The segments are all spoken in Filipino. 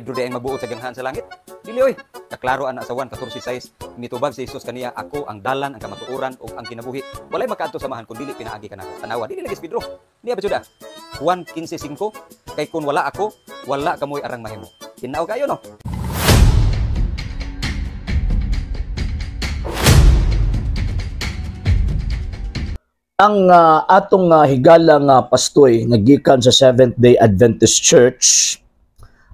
Pedro di ay mabuot sa ganghan sa langit? Dili oy. Kaklaro ana sa 1:14-16 mitubag si Jesus kaniya, ako ang dalan, ang kamatuoran ug ang kinabuhi. Walay makaadto samahan kun dili pinaagi kanako. Tanawa dili lagi si Pedro. Niya ba Juan 15:5 kay kun wala ako, wala kamoy arang mahimo. Tinaw kayo no. Ang atong higalang pastoy nagikan sa Seventh-day Adventist Church,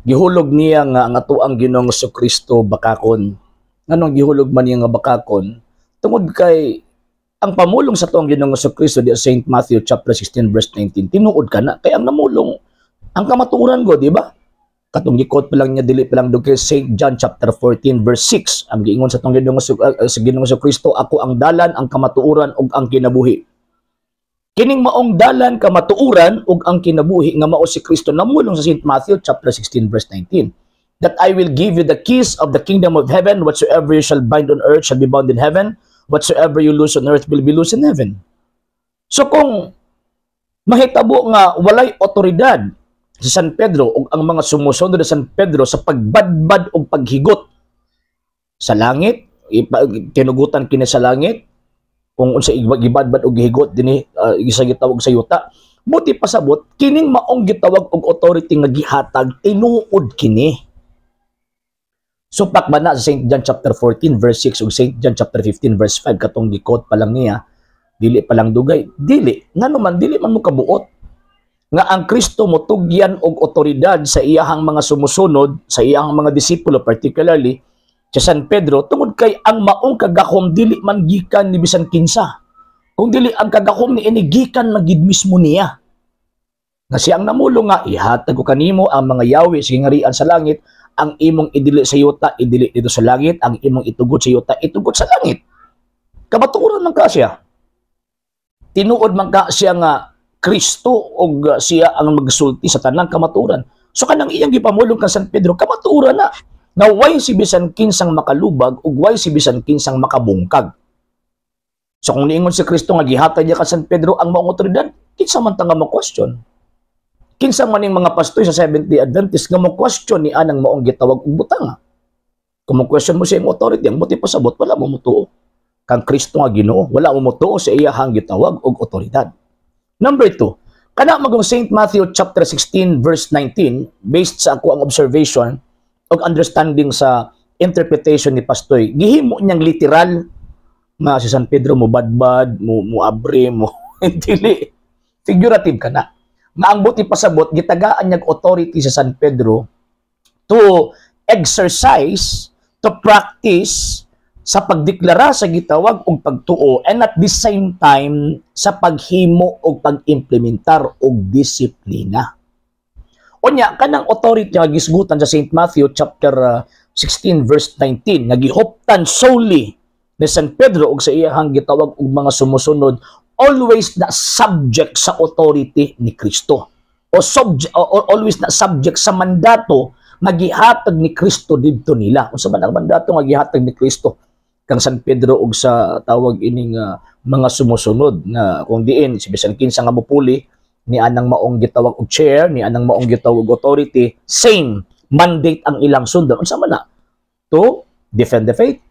gihulog niya nga ang atoang Ginoong Jesucristo bakakon. Nganong gihulog man niya nga bakakon? Tungod kay ang pamulong sa atoang Ginoong Jesucristo di St. Matthew chapter 16 verse 19, tinuod ka na kay ang namulong ang kamatuoran ko, di ba? Katong gikot pa lang niya, dili pa lang doon kay St. John chapter 14 verse 6. Ang giingon sa atoang Ginoong Jesucristo, ako ang dalan, ang kamatuoran ug ang kinabuhi. Kining maong dalan kamatuuran ug ang kinabuhi nga mao si Kristo namulong sa St. Matthew chapter 16 verse 19. That I will give you the keys of the kingdom of heaven, whatsoever you shall bind on earth shall be bound in heaven, whatsoever you loose on earth will be loose in heaven. So kung mahitabo nga walay otoridad si San Pedro ug ang mga sumusunod sa San Pedro sa pagbadbad ug paghigot sa langit, tinugutan kini sa langit, kung unsa gibadbad og gihigot dinhi isa gitawag sa yuta, buti pasabot kining maong gitawag og authority nga gihatag tinuod kini. Supak ba na sa St. John chapter 14 verse 6 ug St. John chapter 15 verse 5 katong gikot pa lang niya, dili pa lang dugay, dili nganuman dili man mo kabuot nga ang Kristo motugyan og otoridad sa iyahang mga sumusunod, sa iyahang mga disipulo, particularly sa San Pedro, tungod kay ang maong kagahom dili man gikan ni bisan kinsa. Kung dili ang kagahom ni ini gikan magid mismo niya. Nga siyang namulong nga ihatag ko kanimo ang mga yawi sa ngarian sa langit, ang imong idili sa yuta idili dito sa langit, ang imong itugot sa yuta itugot sa langit. Kamatuoran man ka siya. Tinuod man ka siya nga Kristo og siya ang magsulti sa tanang kamatuoran. So kanang iyang gipamulong kan San Pedro, kamatuoran na. Na way si bisan kinsang makalubag ug way si bisan kinsang makabungkag. So kung niingon si Kristo nga gihatag niya ka San Pedro ang maong otoridad, kinsa man ta nga mo-question? Kinsa man ning mga pastoy sa Seventh-day Adventist nga mo-question ni anang maong gitawag og butanga? Kung mo-question mo sa iyang authority, ang buti pasabot wala mo mutuo kang Kristo nga Ginoo, wala mo mutuo sa iyahang gitawag og otoridad. Number 2, kana magong St. Matthew chapter 16 verse 19, based sa ako ang observation og understanding sa interpretation ni Pastoy, gihimo niyang literal nga si San Pedro mo badbad, mo abre, mo dili. Figurative ka na. Nga ang buti pasabot, gitagaan niyag authority sa San Pedro to exercise, to practice sa pagdeklara sa gitawag og pagtuo, and at the same time sa paghimo og pag-implementar og disiplina. Unya, kanang authority nga gisgutan sa St. Matthew chapter 16 verse 19, nga gihuptan solely ni San Pedro og sa iyahang gitawag og mga sumusunod, always na subject sa authority ni Kristo. O always na subject sa mandato nga gihatag ni Kristo didto nila. Unsa man ang mandato nga gihatag ni Kristo kang San Pedro og sa tawag ining mga sumusunod, na kung diin si bisan kinsa nga mopuli ni anang maong gitawag og chair, ni anang maong gitawag og authority, same mandate ang ilang sundan. Unsa man na? To defend the faith,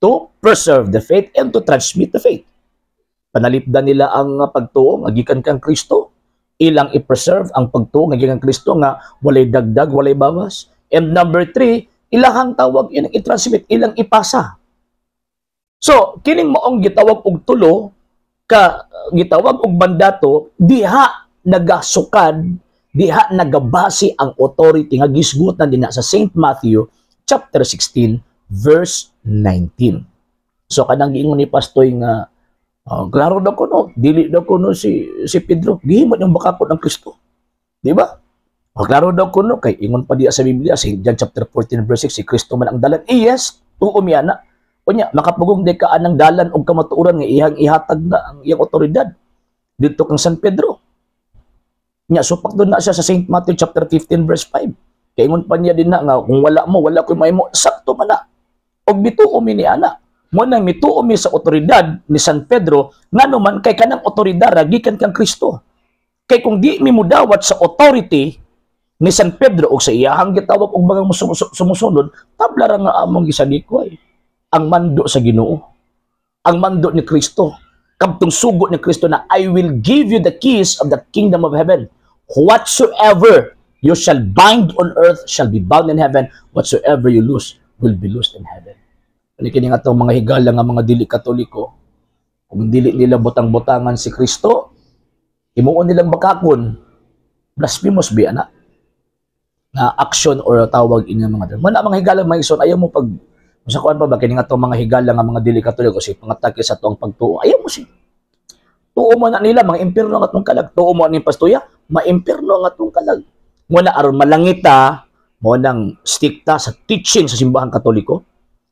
to preserve the faith, and to transmit the faith. Panalipdan nila ang pagtuo nga gikan kang Kristo, ilang i-preserve ang pagtuo nga gikan Kristo nga walay dagdag, walay bawas. And number 3, ilahang tawag ilang i-transmit, ilang ipasa. So kining maong gitawag og tulo ka gitawag og mandato, diha nagasukad, diha nagabase ang authority nga gisgutan dinha sa St. Matthew chapter 16 verse 19. So kanang giingon ni Pastoy nga klaro daw ko no, dili daw ko no si Pedro, gihimo yung bakakon ng Kristo. Di ba? Klaro daw ko no, kay ingon pa diya sa Biblia, St. John chapter 14 verse 6, si Kristo man ang dalan. Yes, tuo mi ana. Unya, makapugong di ka anang dalan og kamatuoran nga ihang ihatag na ang iyang otoridad dito kang San Pedro. Nya, supak doon na siya sa St. Matthew chapter 15 verse 5. Kaya ingon pa niya din na nga, kung wala mo, wala ko mahimo, sakto man na. Og bituo mi ni ana. Mo nang mituo mi sa otoridad ni San Pedro, nganuman kay kanang otoridad gikan kang Kristo. Kay kung di mi mudawat sa authority ni San Pedro o sa iyahang gitawag og mga sumusunod, tabla ra nga among gisadikoy. Ang mando sa Ginoo, ang mando ni Kristo, kadtong sugo ni Kristo na I will give you the keys of the kingdom of heaven. Whatsoever you shall bind on earth shall be bound in heaven. Whatsoever you loose will be loosed in heaven. Ano kini nga itong mga higala nga mga dili Katoliko, kung dili nila butang-butangan si Kristo, imuon nilang bakakon, blasphemous ba na? Na action or tawag inyong mga dali. Mga higala mga ison, ayaw mo pag, masakuan pa ba, kini nga itong mga higala nga mga dili Katoliko, kasi pangatake sa itong pagtuo, ayaw mo siya. Tuo mo na nila, mga impirno nga itong kalag. Tuo mo ni pastoya, ma-impirno nga itong kalag. Muna aron malangita, mo nang stikta sa teaching sa simbahan Katoliko,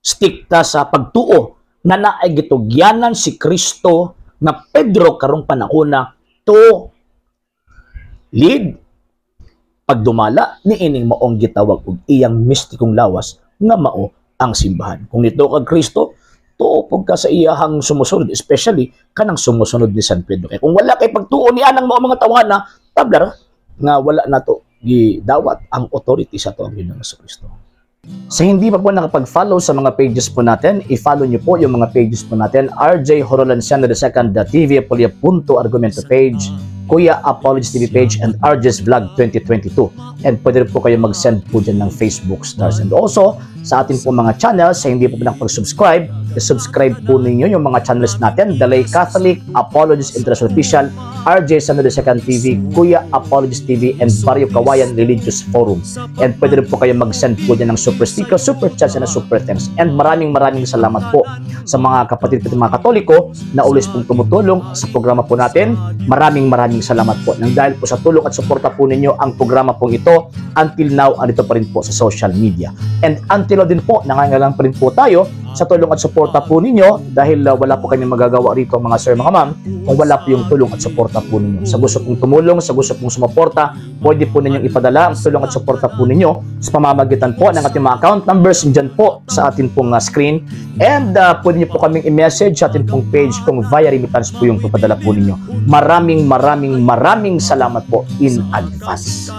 stikta sa pagtuo, na naay gitugyanan si Kristo na Pedro karong panahona to lead pagdumala ni ining maong gitawag og iyang mistikong lawas nga mao ang simbahan. Kung nito kag Kristo, tuo pag ka sa iyahang sumusunod, especially kanang sumusunod ni San Pedro. Kaya kung wala kay pagtuo ni anang mga tawhana, tablar nga wala nato gidawat ang authority sa tuong Ginoong Kristo. Sa hindi pa po nakapag-follow sa mga pages po natin, i-follow niyo po yung mga pages po natin, RJ Horolanciano II TV, Apolia Punto Argumento page, Kuya Apologist TV page, and RJ's Vlog 2022. And pwede rin po kayo mag-send po dyan ng Facebook stars. And also, sa atin po mga channels, sa hindi po nakapag-subscribe, i-subscribe po ninyo yung mga channels natin, The Lay Catholic, Apologist International Official, RJ Sano II TV, Kuya Apologist TV, and Barrio Kawayan Religious Forum. And pwede rin po kayo mag-send po dyan ng super sticker, super chats, and super thanks. And maraming salamat po sa mga kapatid at mga Katoliko na ulis pong tumutulong sa programa po natin. Maraming salamat po. Nang dahil po sa tulong at suporta po ninyo, ang programa po ito, until now, andito pa rin po sa social media. And until now din po, nangangailangan pa rin po tayo sa tulong at suporta po ninyo dahil wala po kami magagawa rito mga sir, mga ma'am, kung wala po yung tulong at suporta po ninyo. Sa gusto pong tumulong, sa gusto pong sumuporta, pwede po ninyong ipadala ang tulong at suporta po ninyo sa pamamagitan po ng ating mga account numbers dyan po sa ating pong screen. And pwede nyo po kaming i-message sa ating pong page kung via remittance po yung papadala po ninyo. Maraming salamat po in advance.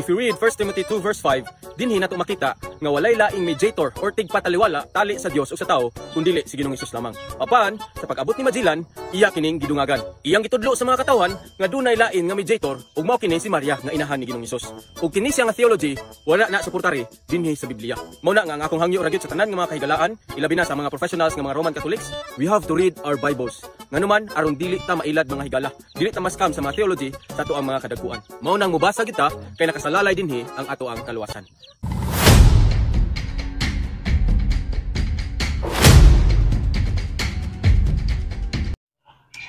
If you read 1 Timothy 2 verse 5, dinhi nato makita nga walay laing mediator or tigpataliwala tali sa Dios o sa tao kundi si Ginoong Hesus lamang. Apan sa pag-abot ni Magellan, iya kining gidungagan. Iyang gitudlo sa mga katawhan nga dunay lain nga mediator ug mao kini si Maria nga inahan ni Ginoong Hesus. Ug kini siya nga theology wala na suportari dinhi sa Biblia. Mao na nga ang akong hangyo ra gyud sa tanan nga mga kahigalaan, ilabi na sa mga professionals nga mga Roman Catholics, we have to read our Bibles. Nganuman aron dili ta mailad mga higala, dili ta maskam sa mga theology sa ato ang mga kadagkuan. Mao nang mubasa kita kay nakasalalay dinhi ang ato ang kaluwasan.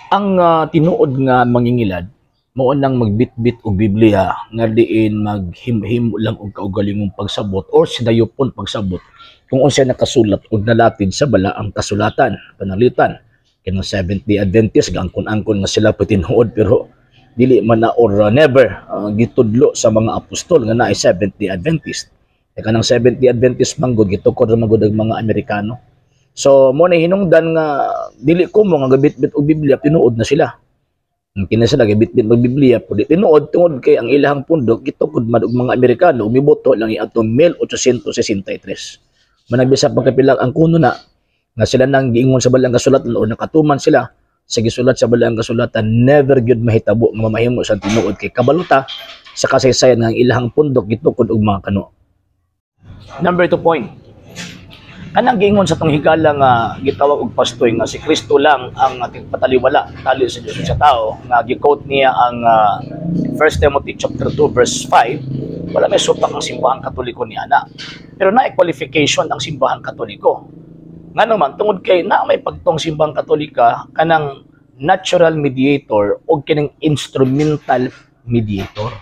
Ang tinuod nga mangingilad, mao nang magbitbit og Biblia nga diin maghim-him lang og kaugalingong pagsabot or sidayopon pagsabot kung unsa nakasulat og nalatid sa bala ang kasulatan, panalitan. Kinang Seventh-day Adventist gangkon-angkon nga sila tinuod pero dili man na or never gitudlo sa mga apostol nga naay Seventh-day Adventist. Kaya kanang Seventh-day Adventist manggod gitukod ra manggod ang mga Amerikano. So mo na hinungdan nga dili ko mo nga gabitbit og Biblia tinuod na sila. Kina sila gabitbit og Biblia pud tinuod tungod kay ang ilahang pundok gitukod man og mga Amerikano umiboto lang iadtong 1863. Manabisa pagkapilang ang kuno na nga sila nang giingon sa balang kasulatan o nakatuman sila sa gisulat sa balang kasulatan, never gyud mahitabo nga mamahimo sa tinuod kay kabaluta sa kasaysayan nga ang ilahang pundok gitukod og mga kano. Number 2 point. Kanang giingon sa tong higala nga gitawag og pastoy nga si Kristo lang ang ating pataliwala tali sa Dios sa tao nga gi-quote niya ang 1 Timothy chapter 2 verse 5. Wala may supak ang simbahan Katoliko ni ana. Pero naay qualification ang simbahan Katoliko. Nga naman, tungod kay na may pagtong simbang Katolika kanang natural mediator o kining instrumental mediator.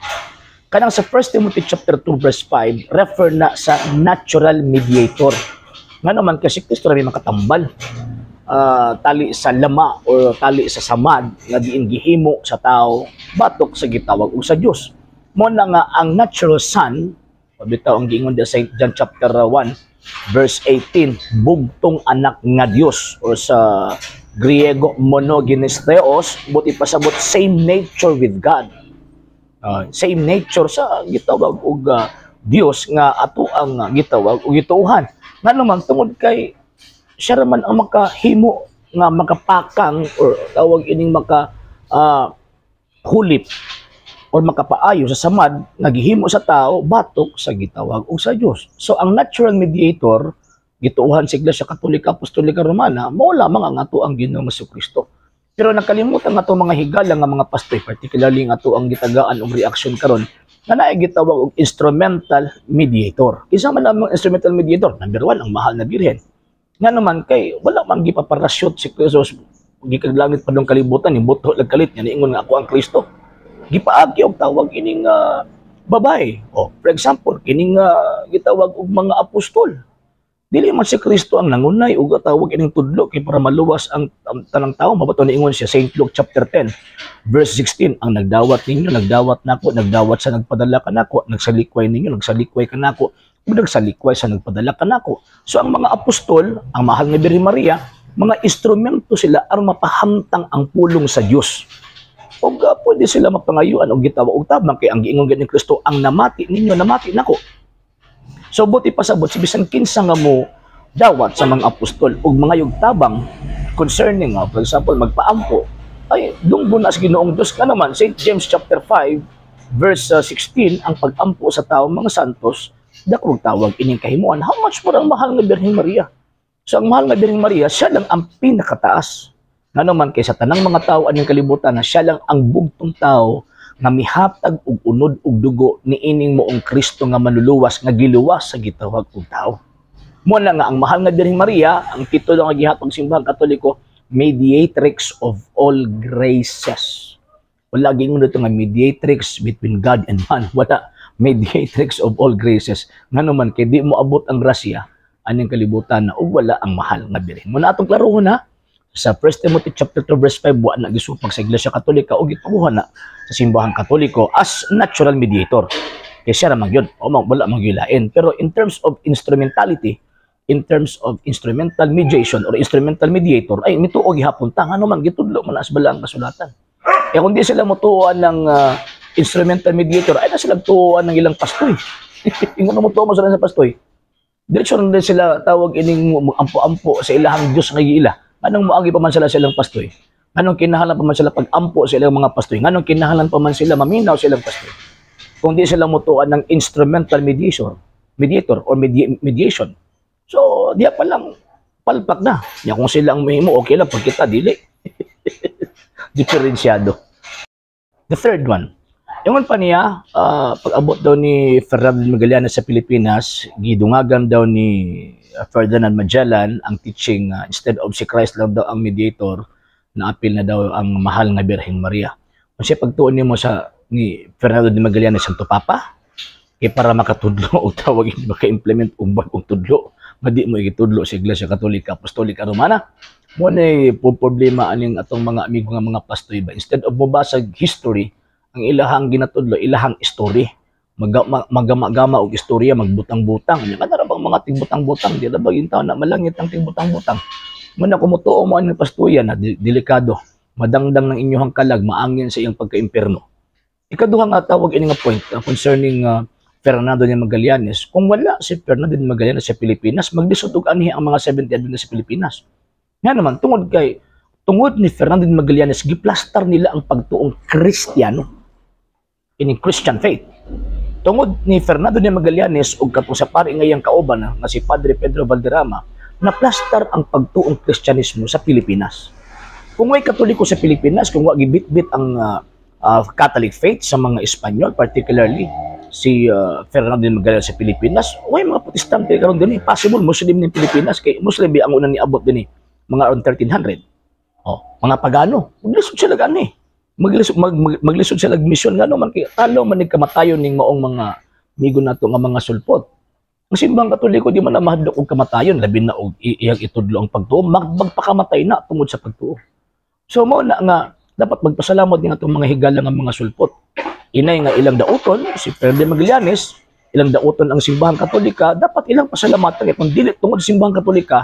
Kanang sa 1 Timothy chapter 2 verse 5 refer na sa natural mediator. Nga naman kasi Kristo rin makatambal tali sa lama o tali sa samad nga diin gihimo sa tao batok sa gitawag og sa Dios. Mo na nga ang natural son, bitaw ang giingon sa St. John chapter 1 verse 18, bugtong anak nga Dios o sa Griego monogenes buti pasabot same nature with God. Same nature sa gitawag og Dios nga ato ang gitawag og gituuhan. Nga naman tungod kay siya raman ang makahimo nga makapakang or tawag ining maka hulip or makapaayo sa samad nagihimo sa tao batok sa gitawag og sa Dios. So ang natural mediator gituuhan sa Iglesia Katolika Apostolika Romana mao lamang ang ato ang Ginoong Jesucristo. Pero nakalimutan nga itong mga higala nga mga pastoy, particularly nga ito ang gitagaan o reaction karon na naay gitawag og instrumental mediator. Isa man ang instrumental mediator, number 1, ang mahal na birhen. Nga naman kay, wala man gipaparashoot si Kristo, gikaglangit pa ng kalibutan, yung buto lagkalit, yan ingon nga ako ang Kristo. Gipaagi og tawag ining babae. For example, kining gitawag og mga apostol. Dili man si Kristo ang nangunay ug tawag ining tudlo kay para maluwas ang tanang tawo. Mabato ni ingon siya St. Luke chapter 10 verse 16, ang nagdawat ninyo, nagdawat nako, nagdawat sa nagpadala kanako, nagsalikway ninyo, nagsalikway kanako, ug nagsalikway sa nagpadala kanako. So ang mga apostol, ang mahal nga Birhen Maria, mga instrumento sila aron mapahamtang ang pulong sa Dios. Ug pwede sila mapangayuan og gitawag og tabang kay ang giingon gani Kristo, ang namati ninyo, namati nako. So buti pasabot si bisan kinsa nga mo dawat sa mga apostol ug mga yugtabang concerning for example magpaampo ay dunggo na sa Ginoong Dios ka naman St. James chapter 5 verse 16 ang pagampo sa tao mga santos dakong tawag ining kahimuan. How much more ang mahal nga Birhen Maria? So ang mahal nga Birhen Maria siya lang ang pinakataas nga naman kay sa tanang mga tao aning kalibutan na siya lang ang bugtong tao nga mihatag og unod og dugo ni ining moong Kristo nga manluluwas nga giluwas sa gitawag og tao. Mo na nga ang mahal nga Birhen Maria, ang titulo nga gihatag simbahang Katoliko, mediatrix of all graces. Wala gingon dito nga mediatrix between God and man. Wala, mediatrix of all graces. Nga naman kay di mo abot ang grasya aning kalibutan na ug wala ang mahal nga Birhen. Mo na atong klarohon na sa 1 Timothy chapter 2 verse 5 wa na gisupag sa Iglesia Katolika o gitubuhan na sa simbahang Katoliko as natural mediator. Kaya siya naman yun, wala magyulain. Pero in terms of instrumentality, in terms of instrumental mediation or instrumental mediator, ay mituog gihapon ta ano man gitudlo man as bala ang kasulatan. Kaya kung di sila motuoan ng instrumental mediator, ay na sila tuoan ng ilang pastoy. Ingon na motuoan mo sila sa pastoy. Diretso na din sila tawag ining ampo-ampo sa ilahang Diyos nga giila. Anong moagi pa man sila silang pastoy? Anong kinahanglan pa man sila pag-ampo sa ilang mga pastoy? Anong kinahanglan pa man sila maminaw silang pastoy? Kung di sila mutuan ng instrumental mediator or mediation. So, diya pa lang palpak na. Ya, kung sila ang mahimo, okay lang. Pag kita, dili. Diferensyado. The third one. Yung pa niya, pag-abot daw ni Fernando Magallanes sa Pilipinas, gidungagan daw ni Ferdinand Magellan ang teaching instead of si Christ lang daw ang mediator, na apil na daw ang mahal nga Birhen Maria. Kung siya pagtuon niyo mo sa ni Fernando de Magallanes Santo Papa, para makatudlo o tawagin maka-implement og bagong tudlo, madi mo igitudlo sa Iglesia Katolika Apostolika Romana. Mo na problema aning atong mga amigo nga mga pastoy ba, instead of mabasag history, ang ilahang ginatudlo ilahang story. Magama-gama og istorya, magbutang-butang. Nya kada bang mga tigbutang-butang, di ra baging taon na malangit ang tigbutang-butang. Muna kumutuo mo ang pastuyan na delikado, madangdang ng inyong kalag, maangin sa iyang pagka-imperno. Ikaduha nga tawag ini nga point concerning Fernando de Magallanes. Kung wala si Fernando de Magallanes sa Pilipinas, maglisod og anhi ang mga 70 Adventist sa Pilipinas. Nga naman tungod ni Fernando de Magallanes, giplastar nila ang pagtuong Kristiyano, ini Christian faith. Tungod ni Fernando de Magallanes ug katong sa pari ngayang kauban nga si Padre Pedro Valderrama, naplastar ang pagtuong Kristyanismo sa Pilipinas. Kung way Katoliko sa Pilipinas, kung wa gibit-bit ang Catholic faith sa mga Espanyol, particularly si Fernando de Magallanes sa Pilipinas, way mga Protestante karon dinhi, possible Muslim ni Pilipinas kay Muslim ang una ni abot dinhi mga around 1300. Mga pagano, maglisod sila gani. Maglisod sila mission nga naman kay talo man kamatayon ning maong mga migo nato nga mga sulpot. Ang simbang Katoliko di man na mahadlok og kamatayon, labi na og iyang itudlo ang pagtuo, magpakamatay na tungod sa pagtuo. So mao na nga dapat magpasalamat ning atong mga higala nga mga sulpot. Inay nga ilang dauton si Ferdinand Magallanes, ilang dauton ang simbahang Katolika, dapat ilang pasalamatan kay kung dili tungod sa simbahang Katolika,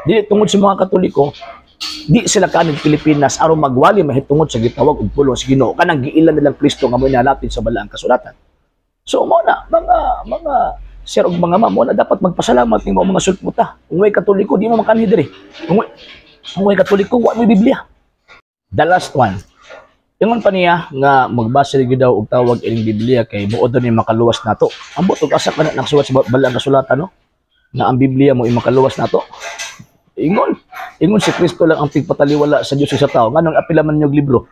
dili tungod sa mga Katoliko, Di sila kanig Pilipinas aron magwali mahitungod sa gitawag og pulong sa Ginoo kanang giilan nilang Kristo nga mo'y nalapit sa balaang kasulatan. So mo na mga sir og mga ma'am mo na dapat magpasalamat ning mga sulputa. Kung way Katoliko di mo makanhi diri. Kung way Katoliko wa mo Biblia. The last one. Ingon pa niya nga magbasa gyud daw og tawag ining Biblia kay buod ni makaluwas nato. Ambot og asa kana nagsulat sa balaang kasulatan no? Na ang Biblia mo makaluwas nato. Ingon si Kristo lang ang tigpataliwala sa Dios sa tao. Nganong apilaman niyo libro.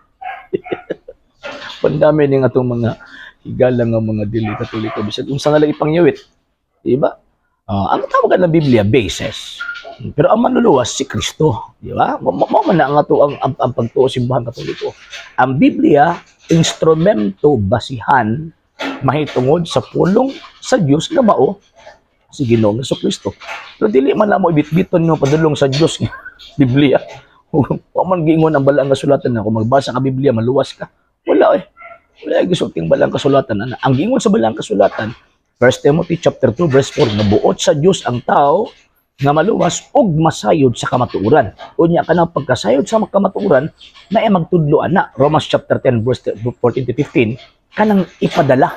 Pandami ning atong mga higala nga mga dili Katoliko bisag unsa nga lang ipangyawit. Diba? Ang tawagan ng Biblia basis. Pero ang manluluwas si Kristo, di ba? Mao man na ang ato ang pagtuo simbahan Katoliko. Ang Biblia instrumento basihan mahitungod sa pulong sa Dios nga mao si Ginoong Jesucristo. Pero dili man mo ibitbiton mo padulong sa Dios nga Biblia. Wa man giingon ang balaang kasulatan na kung magbasa ka Biblia maluwas ka. Wala wala gisulting balaang kasulatan. Ang giingon sa balaang kasulatan 1 Timothy chapter 2 verse 4 nga buot sa Dios ang tao nga maluwas ug masayod sa kamatuoran. Unya kanang pagkasayod sa kamatuoran na ay magtudloan na Romans chapter 10 verse 14 to 15 kanang ipadala.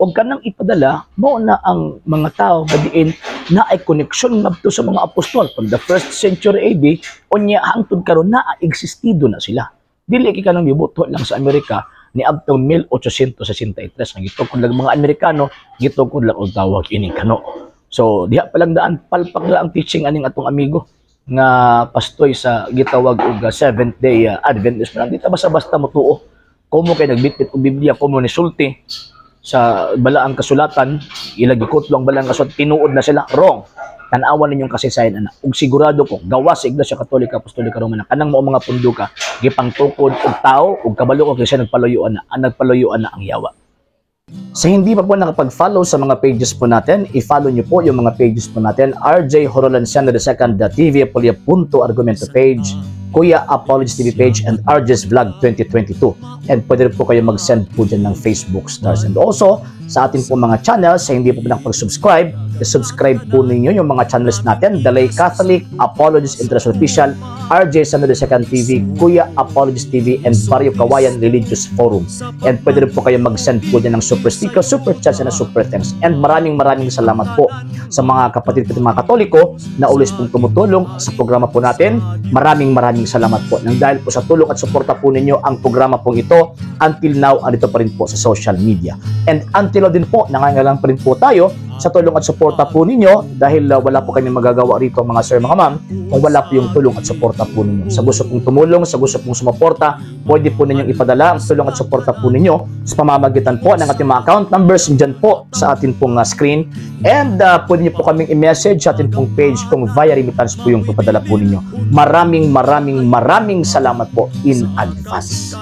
Og kanang ipadala mo na ang mga tao gadiin na ay koneksyon ngadto sa mga apostol from the 1st century AD unya hangtod karon na existido na sila. Dili kay kanang gibuto lang sa Amerika ni abtong 1863 nga gitukod lang mga Amerikano gitukod lang og tawag ining kano. So diha pa lang daan palpak lang ang teaching aning atong amigo nga pastoy sa gitawag og Seventh Day Adventist man dita basta-basta motuo. Komo kay nagbitbit og Biblia komo ni sulti sa balaang kasulatan, ilagikot lang balaang kasulatan, tinuod na sila, wrong. Tanawan ninyong kasaysayan ana. Ug sigurado ko, gawas sa Iglesia Katolika, Apostolika Romana, kanang mao mga punduka, gipangtukod og tao, ug kabalo ko kasi nagpaluyuan na ang yawa. Sa hindi pa po nakapag-follow sa mga pages po natin, i-follow niyo po yung mga pages po natin, RJ Horolansiano II, TV Apolia Punto Argumento page, Kuya Apologist TV page, and RJ's Vlog 2022. And pwede rin po kayo mag-send po dyan ng Facebook stars. And also, sa ating po mga channels, sa hindi po nakapag-subscribe, subscribe po ninyo yung mga channels natin, The Lay Catholic, Apologist International Official, RJ Sano II TV, Kuya Apologist TV, and Barrio Kawayan Religious Forum. And pwede rin po kayo mag-send po dyan ng super sticker, super chats, and super thanks. And maraming salamat po sa mga kapatid ko mga Katoliko na always pong tumutulong sa programa po natin. Maraming salamat po. Nang dahil po sa tulong at suporta po ninyo, ang programa pong ito, until now, andito pa rin po sa social media. And until now din po, nangangailangan pa rin po tayo sa tulong at suporta po ninyo dahil wala po kami magagawa rito mga sir, mga ma'am, kung wala po yung tulong at suporta po ninyo. Sa gusto pong tumulong, sa gusto pong sumuporta, pwede po ninyong ipadala ang tulong at suporta po ninyo sa pamamagitan po ng ating mga account numbers dyan po sa ating pong screen. And pwede nyo po kaming i-message sa ating pong page kung via remittance po yung ipadala po ninyo. Maraming salamat po in advance.